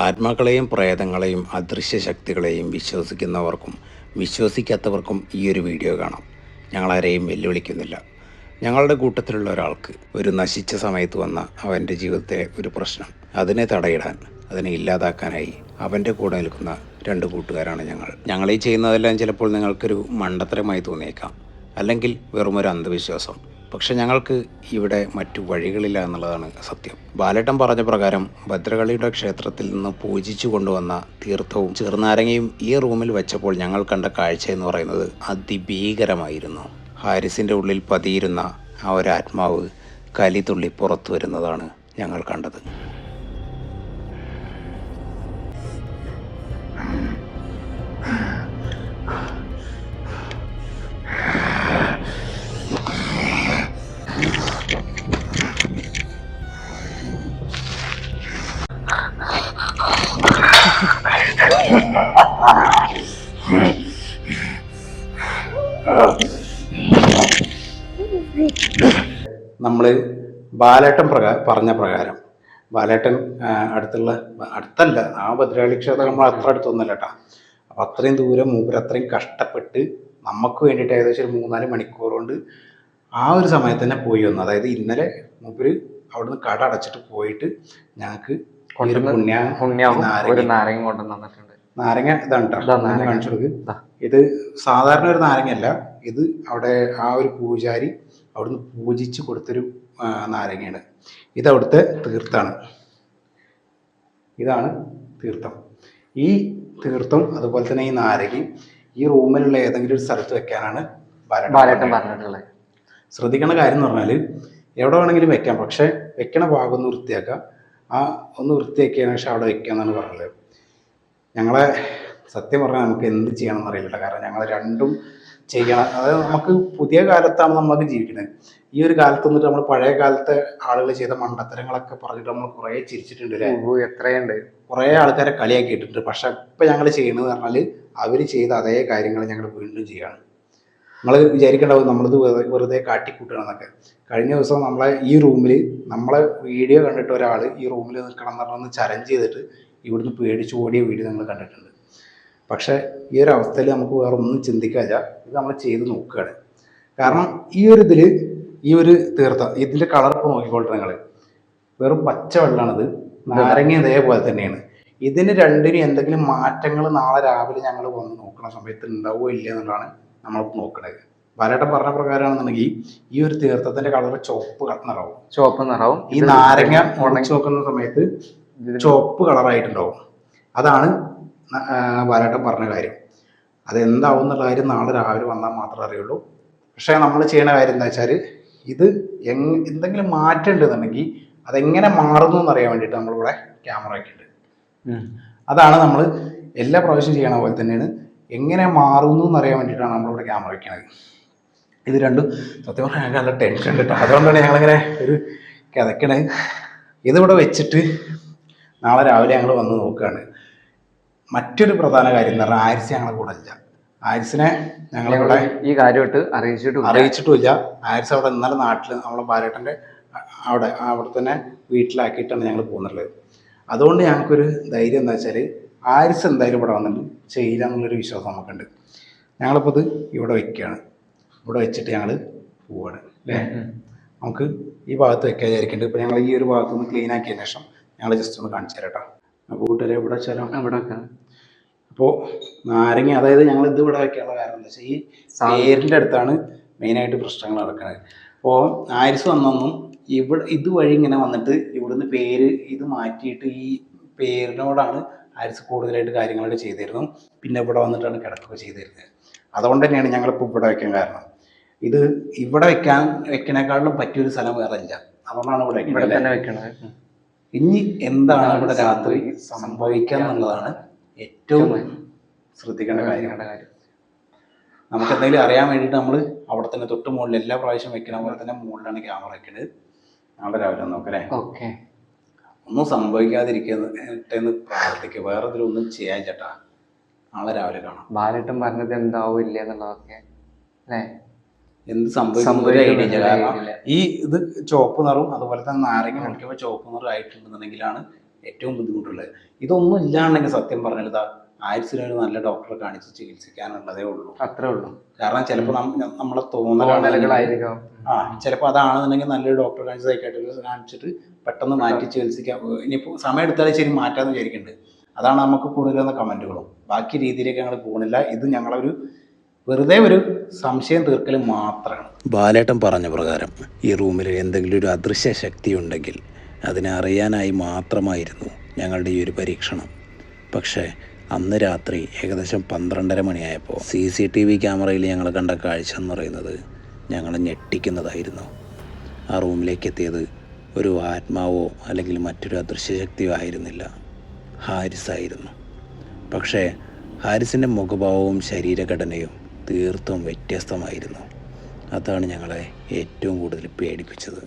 ആത്മാക്കളെയും പ്രേതങ്ങളെയും അദൃശ്യ ശക്തികളെയും വിശ്വസിക്കുന്നവർക്കും വിശ്വസിക്കാത്തവർക്കും ഈ ഒരു വീഡിയോ കാണാം. ഞങ്ങളാരെയും വെല്ലുവിളിക്കുന്നില്ല. ഞങ്ങളുടെ കൂട്ടത്തിലുള്ള ഒരാൾക്ക് ഒരു നശിച്ച സമയത്ത് വന്ന അവൻ്റെ ജീവിതത്തിലെ ഒരു പ്രശ്നം, അതിനെ തടയിടാൻ, അതിനെ ഇല്ലാതാക്കാനായി അവൻ്റെ കൂടെ നിൽക്കുന്ന രണ്ട് കൂട്ടുകാരാണ് ഞങ്ങൾ ഈ ചെയ്യുന്നതെല്ലാം ചിലപ്പോൾ നിങ്ങൾക്കൊരു മണ്ടത്തരമായി തോന്നിയേക്കാം, അല്ലെങ്കിൽ വെറുമൊരു അന്ധവിശ്വാസം. പക്ഷെ ഞങ്ങൾക്ക് ഇവിടെ മറ്റു വഴികളില്ല എന്നുള്ളതാണ് സത്യം. ബാലേട്ടൻ പറഞ്ഞ പ്രകാരം ഭദ്രകാളിയുടെ ക്ഷേത്രത്തിൽ നിന്ന് പൂജിച്ചു കൊണ്ടുവന്ന തീർത്ഥവും ചെറുനാരങ്ങയും ഈ റൂമിൽ വെച്ചപ്പോൾ ഞങ്ങൾ കണ്ട കാഴ്ച എന്ന് പറയുന്നത് അതിഭീകരമായിരുന്നു. ഹാരിസിൻ്റെ ഉള്ളിൽ പതിയിരുന്ന ആ ഒരു ആത്മാവ് കലിതുള്ളി പുറത്തു വരുന്നതാണ് ഞങ്ങൾ കണ്ടത്. നമ്മൾ ബാലേട്ടൻ പറഞ്ഞ പ്രകാരം ബാലേട്ടൻ അടുത്തല്ല ആ ഭദ്രകാളി ക്ഷേത്രം നമ്മൾ അത്ര അടുത്തൊന്നുമല്ല കേട്ടോ. അപ്പം അത്രയും ദൂരം മൂപ്പര് അത്രയും കഷ്ടപ്പെട്ട് നമുക്ക് വേണ്ടിയിട്ട് ഏകദേശം ഒരു 3-4 മണിക്കൂർ കൊണ്ട് ആ ഒരു സമയത്ത് തന്നെ പോയി വന്നു. അതായത് ഇന്നലെ മൂപ്പര് അവിടുന്ന് കട അടച്ചിട്ട് പോയിട്ട് ഞങ്ങൾക്ക് നാരങ്ങ ഇതാണ് കേട്ടോ കാണിച്ചു കൊടുക്ക്. ഇത് സാധാരണ ഒരു നാരങ്ങയല്ല, ഇത് അവിടെ ആ ഒരു പൂജാരി അവിടുന്ന് പൂജിച്ച് കൊടുത്തൊരു നാരങ്ങയാണ്. ഇത് അവിടുത്തെ തീർത്ഥാണ്. ഇതാണ് തീർത്ഥം. ഈ തീർത്ഥം അതുപോലെ തന്നെ ഈ നാരങ്ങയും ഈ റൂമിലുള്ള ഏതെങ്കിലും ഒരു സ്ഥലത്ത് വെക്കാനാണ് ബാലേട്ടൻ പറഞ്ഞിട്ടുള്ളത്. ശ്രദ്ധിക്കേണ്ട കാര്യം എന്ന് പറഞ്ഞാൽ എവിടെ വേണമെങ്കിലും വെക്കാം, പക്ഷെ വെക്കണ ഭാഗം ഒന്ന് വൃത്തിയാക്കുക. ഒന്ന് വൃത്തിയാക്കിയതിനു ശേഷം അവിടെ വെക്കുക എന്നാണ് പറഞ്ഞത്. ഞങ്ങളെ സത്യം പറഞ്ഞാൽ നമുക്ക് എന്ത് ചെയ്യണം എന്നറിയില്ല. കാരണം ഞങ്ങൾ രണ്ടും ചെയ്യണം. അതായത് നമുക്ക് പുതിയ കാലത്താണ് നമ്മളൊക്കെ ജീവിക്കുന്നത്. ഈ ഒരു കാലത്ത് വന്നിട്ട് നമ്മൾ പഴയ കാലത്തെ ആളുകൾ ചെയ്ത മണ്ടത്തരങ്ങളൊക്കെ പറഞ്ഞിട്ട് നമ്മൾ കുറേ ചിരിച്ചിട്ടുണ്ട് അല്ലേ? എത്രയുണ്ട്, കുറേ ആൾക്കാരെ കളിയാക്കിയിട്ടുണ്ട്. പക്ഷെ ഇപ്പം ഞങ്ങൾ ചെയ്യണമെന്ന് പറഞ്ഞാൽ അവർ ചെയ്ത അതേ കാര്യങ്ങൾ ഞങ്ങൾ വീണ്ടും ചെയ്യാണ്. നമ്മൾ വിചാരിക്കേണ്ടാവും നമ്മളിത് വെറുതെ കാട്ടിക്കൂട്ടണമെന്നൊക്കെ. കഴിഞ്ഞ ദിവസം നമ്മളെ ഈ റൂമിൽ നമ്മളെ വീഡിയോ കണ്ടിട്ട് ഒരാൾ ഈ റൂമിൽ നിൽക്കണം എന്ന് പറഞ്ഞൊന്ന് ചലഞ്ച് ചെയ്തിട്ട് ഇവിടുന്ന് പേടിച്ച് ഓടിയ വീഡിയോ നമ്മൾ കണ്ടിട്ടുണ്ട്. പക്ഷേ ഈ ഒരു അവസ്ഥയിൽ നമുക്ക് വേറെ ഒന്നും ചിന്തിക്കാതെ ഇത് നമ്മൾ ചെയ്ത് നോക്കുകയാണ്. കാരണം ഈ ഒരു ഇതിൽ ഈ ഒരു തീർത്ഥം ഇതിൻ്റെ കളർ ഇപ്പോൾ നോക്കിക്കോട്ടെ നിങ്ങൾ, വെറും പച്ച വെള്ളമാണിത്. നാരങ്ങ ഇതേപോലെ തന്നെയാണ്. ഇതിന് രണ്ടിനും എന്തെങ്കിലും മാറ്റങ്ങൾ നാളെ രാവിലെ ഞങ്ങൾ വന്ന് നോക്കുന്ന സമയത്ത് ഉണ്ടാവുമോ ഇല്ല എന്നുള്ളതാണ് നമ്മളിപ്പോൾ നോക്കണത്. ബാലേട്ടൻ പറഞ്ഞ പ്രകാരമാണെന്നുണ്ടെങ്കിൽ ഈ ഒരു തീർത്ഥത്തിന്റെ കളർ ചുവപ്പ് നിറാവും. ഈ നാരങ്ങ ഉണച്ചു നോക്കുന്ന സമയത്ത് ചുവപ്പ് കളറായിട്ടുണ്ടാവും. അതാണ് ബാലേട്ടൻ പറഞ്ഞ കാര്യം. അതെന്താവും എന്നുള്ള കാര്യം നാളെ രാവിലെ വന്നാൽ മാത്രമേ അറിയുള്ളൂ. പക്ഷേ നമ്മൾ ചെയ്യുന്ന കാര്യം എന്താ വെച്ചാൽ ഇത് എന്തെങ്കിലും മാറ്റം ഉണ്ടെന്നുണ്ടെങ്കിൽ അതെങ്ങനെ മാറുന്നു എന്നറിയാൻ വേണ്ടിയിട്ട് നമ്മളിവിടെ ക്യാമറ ആക്കിയിട്ടുണ്ട്. അതാണ് നമ്മൾ എല്ലാ പ്രാവശ്യം ചെയ്യണ പോലെ തന്നെയാണ്. എങ്ങനെ മാറുന്നു എന്നറിയാൻ വേണ്ടിയിട്ടാണ് നമ്മളിവിടെ ക്യാമറ വയ്ക്കണത്. ഇത് രണ്ടും സത്യം പറഞ്ഞാൽ ഞങ്ങൾക്ക് നല്ല ടെൻഷൻ കിട്ടും. അതുകൊണ്ടാണ് ഞങ്ങളിങ്ങനെ ഒരു കിതക്കണേ. ഇതിവിടെ വെച്ചിട്ട് നാളെ രാവിലെ ഞങ്ങൾ വന്ന് നോക്കുകയാണ്. മറ്റൊരു പ്രധാന കാര്യം എന്ന് പറഞ്ഞാൽ ആരിസ് ഞങ്ങളെ കൂടെ ഇല്ല. ആരിസിനെ ഞങ്ങളിവിടെ ഈ കാര്യമായിട്ട് അറിയിച്ചിട്ടുമില്ല. ആരിസ് അവിടെ ഇന്നലെ നാട്ടിൽ നമ്മളെ ബാലേട്ടൻ്റെ അവിടെ തന്നെ വീട്ടിലാക്കിയിട്ടാണ് ഞങ്ങൾ പോകുന്നുള്ളത്. അതുകൊണ്ട് ഞങ്ങൾക്കൊരു ധൈര്യം എന്താ വെച്ചാൽ ആരിസ് എന്തായാലും ഇവിടെ വന്നിട്ട് ചെയ്യില്ല എന്നുള്ളൊരു വിശ്വാസം നമുക്കുണ്ട്. ഞങ്ങളിപ്പോൾ ഇത് ഇവിടെ വെക്കുകയാണ്. ഇവിടെ വെച്ചിട്ട് ഞങ്ങൾ പോവുകയാണ് അല്ലേ. നമുക്ക് ഈ ഭാഗത്ത് വെക്കാൻ വിചാരിക്കുന്നുണ്ട്. ഇപ്പോൾ ഞങ്ങൾ ഈ ഒരു ഭാഗത്തുനിന്ന് ക്ലീൻ ആക്കിയതിന് ശേഷം ഞങ്ങൾ ജസ്റ്റ് ഒന്ന് കാണിച്ചു തരാം കേട്ടോ. അപ്പോൾ കൂട്ടുകാരെ ഇവിടെ വെച്ചാലോ, ഇവിടെ വെക്കാം. അപ്പോൾ നാരങ്ങ, അതായത് ഞങ്ങൾ ഇത് ഇവിടെ വെക്കാനുള്ള കാരണം എന്താ വെച്ചാൽ ഈ പേരിൻ്റെ അടുത്താണ് മെയിനായിട്ട് പ്രശ്നങ്ങൾ നടക്കുന്നത്. അപ്പോൾ ആരിസ് വന്നൊന്നും ഇതുവഴി ഇങ്ങനെ വന്നിട്ട് ഇവിടുന്ന് പേര് ഇത് മാറ്റിയിട്ട് ഈ പേരിനോടാണ് ആരിസ് കൂടുതലായിട്ട് കാര്യങ്ങളൊക്കെ ചെയ്തിരുന്നു. പിന്നെ ഇവിടെ വന്നിട്ടാണ് കിടക്കുക ചെയ്തിരുന്നത്. അതുകൊണ്ട് തന്നെയാണ് ഞങ്ങളിപ്പോൾ ഇവിടെ വെക്കാൻ കാരണം. ഇത് ഇവിടെ വെക്കണേക്കാളും പറ്റിയൊരു സ്ഥലം വേറെ ഇല്ല. അതുകൊണ്ടാണ് ഇവിടെ തന്നെ വെക്കണത്. ഇനി എന്താണ് ഇവിടെ രാത്രി സംഭവിക്കുക എന്നുള്ളതാണ് ഏറ്റവും ശ്രദ്ധിക്കേണ്ട കാര്യം. നമുക്ക് എന്തെങ്കിലും അറിയാൻ വേണ്ടിയിട്ട് നമ്മൾ അവിടെ തന്നെ തൊട്ട് മുകളിൽ എല്ലാ പ്രാവശ്യം വെക്കണ പോലെ തന്നെ മുകളിലാണ് ക്യാമറ വെക്കുന്നത്. നാളെ രാവിലെ നോക്കല്ലേ. ഓക്കെ, ഒന്നും സംഭവിക്കാതിരിക്കട്ടെന്ന് പ്രാർത്ഥിക്കുക. വേറെ ഇതിലൊന്നും ചെയ്യാൻ ചേട്ടാ. നാളെ രാവിലെ കാണാം. ബാലേട്ടൻ പറഞ്ഞത് എന്താവും ഇല്ല എന്നുള്ളതൊക്കെ അല്ലേ, എന്ത് സംഭവിക്കും. കാരണം ഈ ഇത് ചുവപ്പ് നിറവും അതുപോലെ തന്നെ നാരങ്ങ നോക്കിയപ്പോൾ ചുവപ്പ് നിറം ആയിട്ടുണ്ടെന്നുണ്ടെങ്കിലാണ് ഏറ്റവും ബുദ്ധിമുട്ടുള്ളത്. ഇതൊന്നും ഇല്ലാണ്ടെങ്കിൽ സത്യം പറഞ്ഞാൽ ഇതാ ആയുസിന് ഒരു നല്ല ഡോക്ടറെ കാണിച്ച് ചികിത്സിക്കാനുള്ളതേ ഉള്ളൂ. അത്രേ ഉള്ളൂ. കാരണം ചിലപ്പോൾ നമ്മളെ തോന്നലുകളായിരിക്കും. ചിലപ്പോൾ അതാണെന്നുണ്ടെങ്കിൽ നല്ലൊരു ഡോക്ടറെ കാണിച്ച് സൈക്കാട്രിസ്റ്റ് കാണിച്ചിട്ട് പെട്ടെന്ന് മാറ്റി ചികിത്സിക്കാം. ഇനിയിപ്പോൾ സമയം എടുത്താലും ശരി മാറ്റാമെന്ന് വിചാരിക്കുന്നുണ്ട്. അതാണ് നമുക്ക് കൂടുതലെന്ന കമൻറ്റുകളും. ബാക്കി രീതിയിലേക്ക് ഞങ്ങൾ പോകുന്നില്ല. ഇത് ഞങ്ങളൊരു വെറുതെ ഒരു സംശയം തീർക്കൽ മാത്രമാണ്. ബാലേട്ടൻ പറഞ്ഞ പ്രകാരം ഈ റൂമിൽ എന്തെങ്കിലും ഒരു അദൃശ്യ ശക്തി ഉണ്ടെങ്കിൽ അതിനെ അറിയാനായി മാത്രമായിരുന്നു ഞങ്ങളുടെ ഈ ഒരു പരീക്ഷണം. പക്ഷേ അന്ന് രാത്രി ഏകദേശം 12:30 മണിയായപ്പോൾ CCTV ക്യാമറയിൽ ഞങ്ങൾ കണ്ട കാഴ്ച എന്ന് പറയുന്നത് ഞങ്ങളെ ഞെട്ടിക്കുന്നതായിരുന്നു. ആ റൂമിലേക്ക് എത്തിയത് ഒരു ആത്മാവോ അല്ലെങ്കിൽ മറ്റൊരു അദൃശ്യ ശക്തിയോ ആയിരുന്നില്ല, ഹാരിസായിരുന്നു. പക്ഷേ ഹാരിസിൻ്റെ മുഖഭാവവും ശരീരഘടനയും തീർത്തും വ്യത്യസ്തമായിരുന്നു. അതാണ് ഞങ്ങളെ ഏറ്റവും കൂടുതൽ പേടിപ്പിച്ചത്.